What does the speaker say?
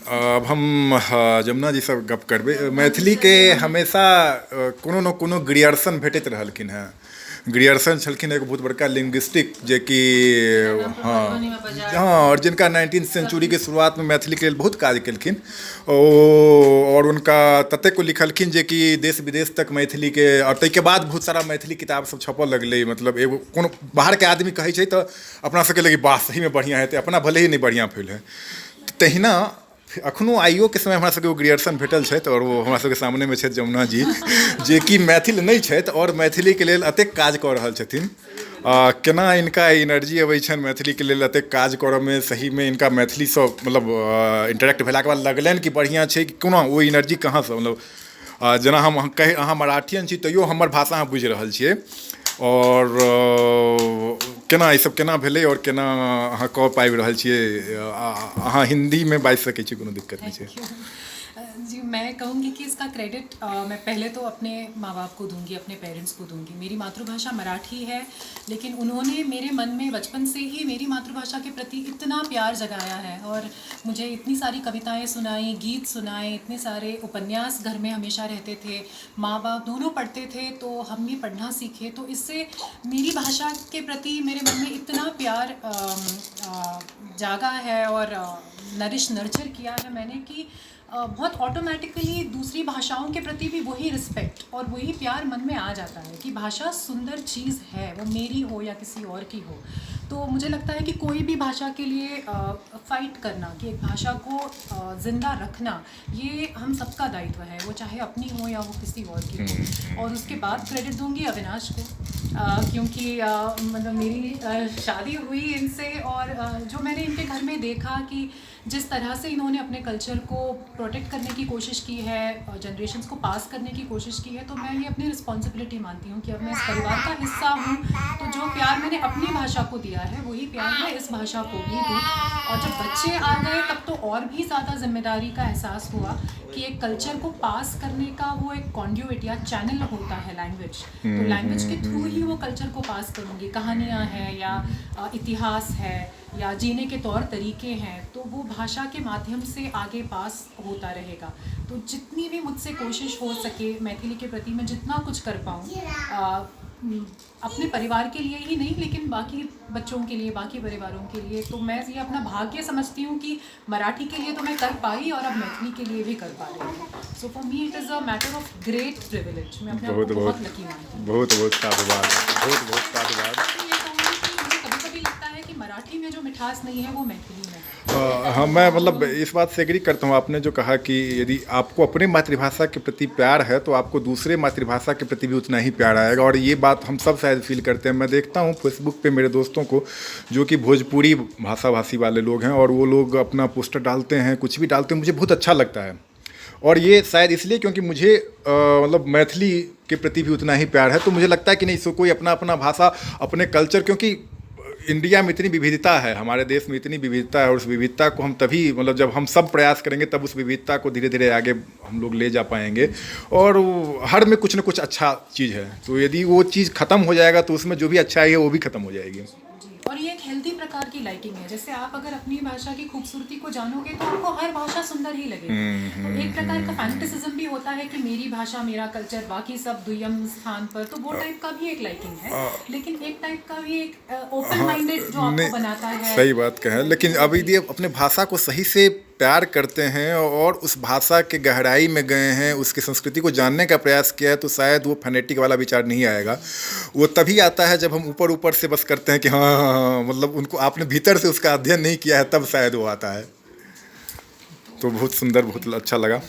अब हम जमुना जी सब गप करबे मैथिली के हमेशा कोनो न कोनो ग्रियर्सन भेटैत रहलखिन हेँ। ग्रियर्सन छलखिन एक बहुत बड़का लिंग्विस्टिक जे कि हाँ हाँ और जिनका 19th सेंचुरी के शुरुआत में मैथिली के लेल बहुत काज केलखिन ओ और उनका ततेक को लिखलखिन जे कि देश विदेश तक मैथिली के और ताहिके बाद बहुत सारा मैथिली किताब सब छपऽ लगलै। मतलब एगो कोनो बाहर के आदमी कहै छै तऽ अपना सबके लगे वाह सही में बढ़िया हेतै, अपना भले ही नहीं बढ़िया फैल है। तहिना अखनो आइयो के समय हमरा सबके ग्रियर्सन भेटल छथि और वो हमरा सबके सामने में छथि जमुना जी जे कि मैथिल नहीं छथि और मैथिली के लेल अतेक काज कऽ रहल छथिन। केना इनका एनर्जी अबै छनि मैथिली के लेल अतेक काज करऽ में, सही में इनका मैथिली से मतलब इंटरेक्ट भेला के बाद लगलनि कि बढ़िया छै कि कोना ओ एनर्जी कहाँ से मतलब जेना हम कहे अहाँ मराठियन छी तैयो हमर भाषा अहाँ बुझि रहल छियै और केना ई सब केना भेलै और केना अहाँ कऽ पाबि रहल छियै। अहाँ हिंदी में बाजि सकै छी, कोनो दिक्कत नहीं छै। जी मैं कहूँगी कि इसका क्रेडिट मैं पहले तो अपने माँ बाप को दूंगी, अपने पेरेंट्स को दूंगी। मेरी मातृभाषा मराठी है, लेकिन उन्होंने मेरे मन में बचपन से ही मेरी मातृभाषा के प्रति इतना प्यार जगाया है और मुझे इतनी सारी कविताएं सुनाई, गीत सुनाए, इतने सारे उपन्यास घर में हमेशा रहते थे। माँ बाप दोनों पढ़ते थे तो हम भी पढ़ना सीखे। तो इससे मेरी भाषा के प्रति मेरे मन में इतना प्यार जागा है और नर्चर किया है मैंने कि बहुत ऑटोमेटिकली दूसरी भाषाओं के प्रति भी वही रिस्पेक्ट और वही प्यार मन में आ जाता है कि भाषा सुंदर चीज़ है, वो मेरी हो या किसी और की हो। तो मुझे लगता है कि कोई भी भाषा के लिए फ़ाइट करना, कि एक भाषा को ज़िंदा रखना, ये हम सबका दायित्व है, वो चाहे अपनी हो या वो किसी और की हो। और उसके बाद क्रेडिट दूंगी अविनाश को, क्योंकि मतलब मेरी शादी हुई इनसे और जो मैंने इनके घर में देखा कि जिस तरह से इन्होंने अपने कल्चर को प्रोटेक्ट करने की कोशिश की है, जनरेशन्स को पास करने की कोशिश की है, तो मैं ये अपनी रिस्पॉन्सिबिलिटी मानती हूँ कि अब मैं इस परिवार का हिस्सा हूँ। तो जो प्यार मैंने अपनी भाषा को दिया है वही प्यार मैं इस भाषा को भी दूँ। और जब बच्चे आ गए तब तो और भी ज़्यादा जिम्मेदारी का एहसास हुआ कि एक कल्चर को पास करने का वो एक कॉन्ड्यूइट या चैनल होता है लैंग्वेज। तो लैंग्वेज के थ्रू ही वो कल्चर को पास करूँगी। कहानियाँ हैं या इतिहास है या जीने के तौर तरीके हैं, तो वो भाषा के माध्यम से आगे पास होता रहेगा। तो जितनी भी मुझसे कोशिश हो सके मैथिली के प्रति मैं जितना कुछ कर पाऊँ अपने परिवार के लिए ही नहीं लेकिन बाकी बच्चों के लिए, बाकी परिवारों के लिए, तो मैं ये अपना भाग्य समझती हूँ कि मराठी के लिए तो मैं कर पाई और अब मैथिली के लिए भी कर पा रही हूँ। So for me it is a matter of great privilege. मैं अपने आप को बहुत लकी मानती हूँ। बहुत बहुत साधुवाद, बहुत बहुत साधुवाद। ये कहूँगी कि मुझे कभी कभी लगता है कि मराठी में जो मिठास नहीं है वो मैथिली में है। हाँ मैं मतलब इस बात से एग्री करता हूँ। आपने जो कहा कि यदि आपको अपने मातृभाषा के प्रति प्यार है तो आपको दूसरे मातृभाषा के प्रति भी उतना ही प्यार आएगा और ये बात हम सब शायद फील करते हैं। मैं देखता हूँ फेसबुक पे मेरे दोस्तों को जो कि भोजपुरी भाषी वाले लोग हैं और वो लोग अपना पोस्टर डालते हैं, कुछ भी डालते हैं, मुझे बहुत अच्छा लगता है। और ये शायद इसलिए क्योंकि मुझे मतलब मैथिली के प्रति भी उतना ही प्यार है। तो मुझे लगता है कि नहीं, सो कोई अपना अपना भाषा, अपने कल्चर, क्योंकि इंडिया में इतनी विविधता है, हमारे देश में इतनी विविधता है और उस विविधता को हम तभी मतलब जब हम सब प्रयास करेंगे तब उस विविधता को धीरे धीरे आगे हम लोग ले जा पाएंगे। और हर में कुछ ना कुछ अच्छा चीज़ है, तो यदि वो चीज़ ख़त्म हो जाएगा तो उसमें जो भी अच्छाई है वो भी ख़त्म हो जाएगी। और ये एक हेल्दी प्रकार की लाइकिंग है। जैसे आप अगर अपनी भाषा की खूबसूरती को जानोगे तो आपको हर भाषा सुंदर ही लगेगी। तो एक प्रकार का फैंटेसिज्म भी होता है कि मेरी भाषा, मेरा कल्चर, बाकी सब दुय्यम स्थान पर, तो वो टाइप का भी एक लाइकिंग है। लेकिन एक टाइप का भी एक ओपन माइंडेड जो आपको बनाता है। सही बात कहें, लेकिन अब यदि अपने भाषा को सही से प्यार करते हैं और उस भाषा के गहराई में गए हैं, उसकी संस्कृति को जानने का प्रयास किया है, तो शायद वो फनेटिक वाला विचार नहीं आएगा। वो तभी आता है जब हम ऊपर ऊपर से बस करते हैं कि हाँ हाँ हाँ, मतलब उनको आपने भीतर से उसका अध्ययन नहीं किया है, तब शायद वो आता है। तो बहुत सुंदर, बहुत अच्छा लगा।